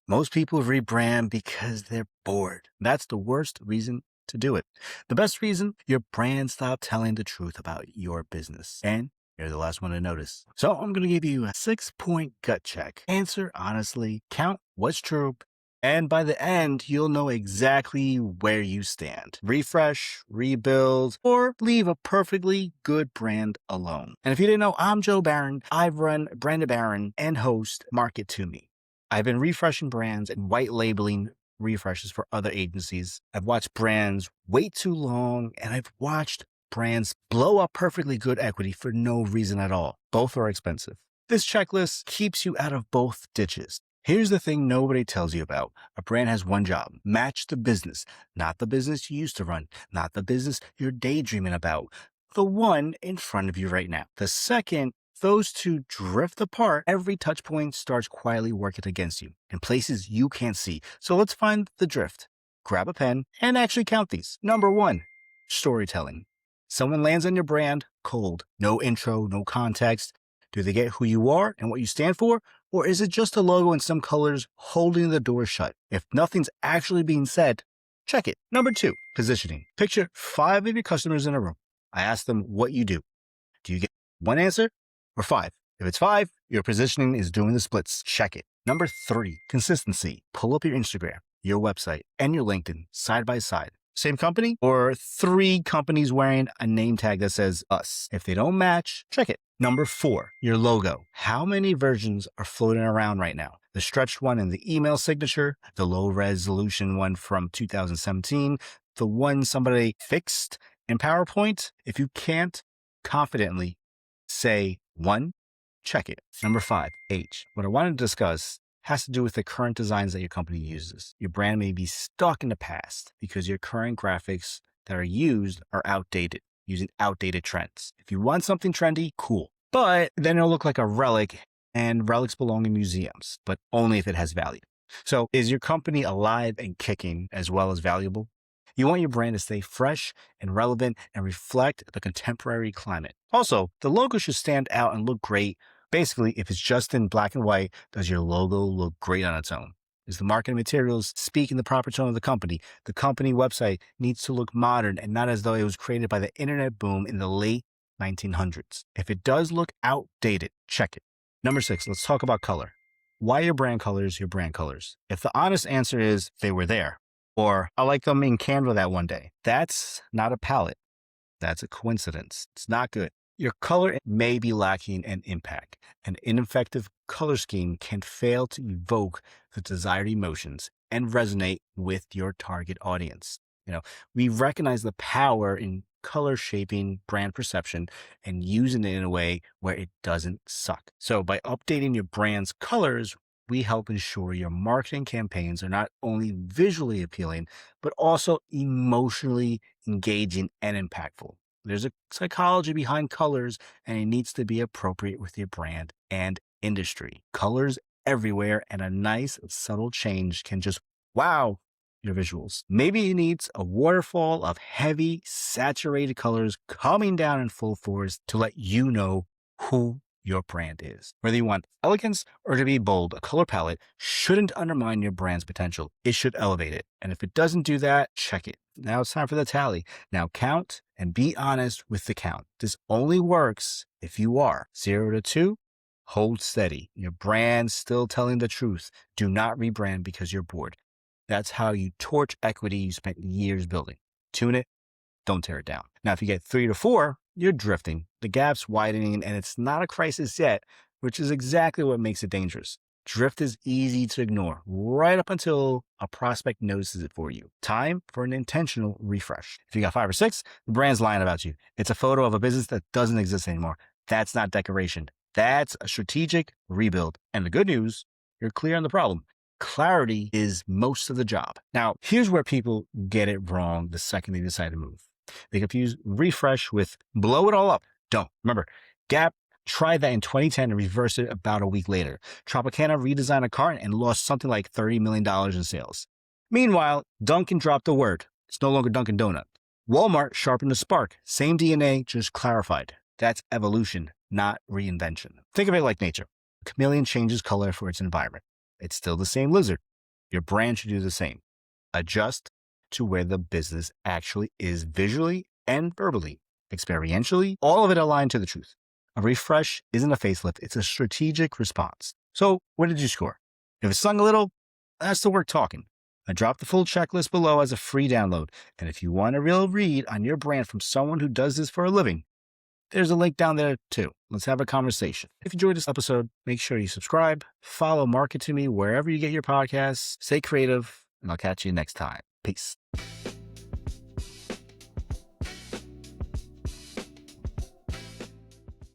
Most people rebrand because they're bored. That's the worst reason to do it. The best reason, your brand stopped telling the truth about your business. And you're the last one to notice. So I'm going to give you a 6-point gut check. Answer honestly, count what's true, and by the end, you'll know exactly where you stand. Refresh, rebuild, or leave a perfectly good brand alone. And if you didn't know, I'm Joe Barron. I run Brand Barron and host Market to Me. I've been refreshing brands and white labeling refreshes for other agencies. I've watched brands wait too long, and I've watched brands blow up perfectly good equity for no reason at all. Both are expensive. This checklist keeps you out of both ditches. Here's the thing nobody tells you about. A brand has one job: match the business, not the business you used to run, not the business you're daydreaming about, the one in front of you right now. The second those two drift apart, every touch point starts quietly working against you in places you can't see. So let's find the drift. Grab a pen and actually count these. Number 1, storytelling. Someone lands on your brand cold. No intro, no context. Do they get who you are and what you stand for? Or is it just a logo and some colors holding the door shut? If nothing's actually being said, check it. Number 2, positioning. Picture 5 of your customers in a room. I ask them what you do. Do you get one answer or 5? If it's 5, your positioning is doing the splits. Check it. Number 3, consistency. Pull up your Instagram, your website, and your LinkedIn side by side. Same company or 3 companies wearing a name tag that says us. If they don't match, check it. Number 4, your logo. How many versions are floating around right now? The stretched one in the email signature, the low resolution one from 2017, the one somebody fixed in PowerPoint. If you can't confidently say 1, check it. Number 5, H. What I want to discuss has to do with the current designs that your company uses. Your brand may be stuck in the past because your current graphics that are used are outdated, using outdated trends. If you want something trendy, cool. But then it'll look like a relic, and relics belong in museums, but only if it has value. So is your company alive and kicking as well as valuable? You want your brand to stay fresh and relevant and reflect the contemporary climate. Also, the logo should stand out and look great. Basically, if it's just in black and white, does your logo look great on its own? Is the marketing materials speaking the proper tone of the company? The company website needs to look modern and not as though it was created by the internet boom in the late 1900s. If it does look outdated, check it. Number 6, let's talk about color. Why your brand colors your brand colors? If the honest answer is they were there, or I like them in Canva that one day, that's not a palette. That's a coincidence. It's not good. Your color may be lacking an impact. An ineffective color scheme can fail to evoke the desired emotions and resonate with your target audience. We recognize the power in color shaping brand perception and using it in a way where it doesn't suck. So by updating your brand's colors, we help ensure your marketing campaigns are not only visually appealing, but also emotionally engaging and impactful. There's a psychology behind colors, and it needs to be appropriate with your brand and industry. Colors everywhere, and a nice, subtle change can just wow your visuals. Maybe it needs a waterfall of heavy, saturated colors coming down in full force to let you know who your brand is. Whether you want elegance or to be bold, a color palette shouldn't undermine your brand's potential. It should elevate it. And if it doesn't do that, check it. Now it's time for the tally. Now count and be honest with the count. This only works if you are 0 to 2. Hold steady. Your brand's still telling the truth. Do not rebrand because you're bored. That's how you torch equity you spent years building. Tune it. Don't tear it down. Now, if you get 3 to 4, you're drifting. The gap's widening and it's not a crisis yet, which is exactly what makes it dangerous. Drift is easy to ignore right up until a prospect notices it for you. Time for an intentional refresh. If you got 5 or 6, the brand's lying about you. It's a photo of a business that doesn't exist anymore. That's not decoration. That's a strategic rebuild. And the good news, you're clear on the problem. Clarity is most of the job. Now, here's where people get it wrong the second they decide to move. They confuse refresh with blow it all up. Don't. Remember, Gap tried that in 2010 and reversed it about a week later. Tropicana redesigned a cart and lost something like $30 million in sales. Meanwhile, Dunkin dropped the word. It's no longer Dunkin' Donut. Walmart sharpened the spark. Same DNA, just clarified. That's evolution, not reinvention. Think of it like nature. A chameleon changes color for its environment. It's still the same lizard. Your brand should do the same. Adjust to where the business actually is visually and verbally, experientially, all of it aligned to the truth. A refresh isn't a facelift, it's a strategic response. So, what did you score? If it stung a little, that's the work talking. I dropped the full checklist below as a free download. And if you want a real read on your brand from someone who does this for a living, there's a link down there too. Let's have a conversation. If you enjoyed this episode, make sure you subscribe, follow Market to Me wherever you get your podcasts. Stay creative, and I'll catch you next time. Peace.